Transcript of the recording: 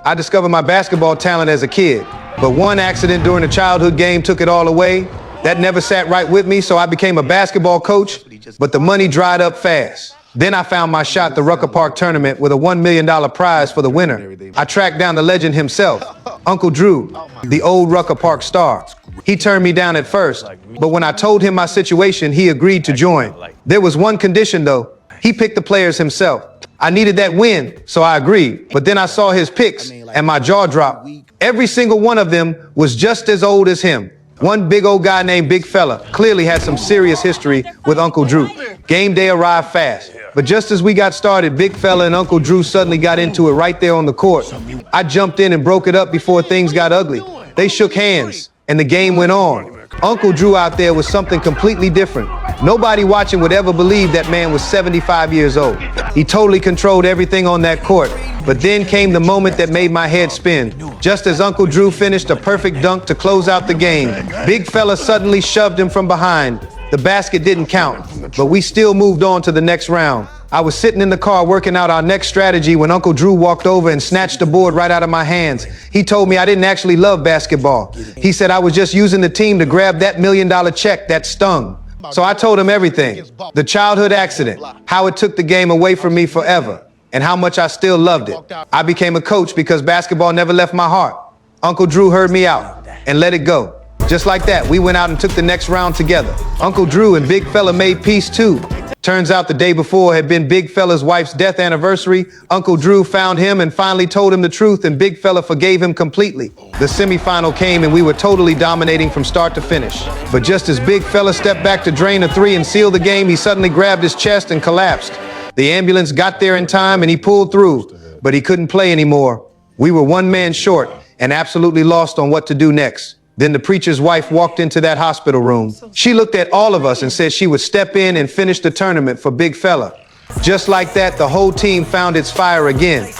I discovered my basketball talent as a kid, but one accident during a childhood game took it all away. That never sat right with me, so I became a basketball coach, but the money dried up fast. Then I found my shot at the Rucker Park tournament with a $1 million prize for the winner. I tracked down the legend himself, Uncle Drew, the old Rucker Park star. He turned me down at first, but when I told him my situation, he agreed to join. There was one condition though. He picked the players himself. I needed that win, so I agreed. But then I saw his picks and my jaw dropped. Every single one of them was just as old as him. One big old guy named Big Fella clearly had some serious history with Uncle Drew. Game day arrived fast, but just as we got started, Big Fella and Uncle Drew suddenly got into it right there on the court. I jumped in and broke it up before things got ugly. They shook hands, and the game went on. Uncle Drew out there was something completely different. Nobody watching would ever believe that man was 75 years old. He totally controlled everything on that court. But then came the moment that made my head spin. Just as Uncle Drew finished a perfect dunk to close out the game, Big Fella suddenly shoved him from behind. The basket didn't count, but we still moved on to the next round. I was sitting in the car working out our next strategy when Uncle Drew walked over and snatched the board right out of my hands. He told me I didn't actually love basketball. He said I was just using the team to grab that $1 million check that stung. So I told him everything. The childhood accident, how it took the game away from me forever, and how much I still loved it. I became a coach because basketball never left my heart. Uncle Drew heard me out and let it go. Just like that, we went out and took the next round together. Uncle Drew and Big Fella made peace too. Turns out the day before had been Big Fella's wife's death anniversary. Uncle Drew found him and finally told him the truth, and Big Fella forgave him completely. The semifinal came and we were totally dominating from start to finish. But just as Big Fella stepped back to drain a three and seal the game, he suddenly grabbed his chest and collapsed. The ambulance got there in time and he pulled through, but he couldn't play anymore. We were one man short and absolutely lost on what to do next. Then the preacher's wife walked into that hospital room. She looked at all of us and said she would step in and finish the tournament for Big Fella. Just like that, the whole team found its fire again.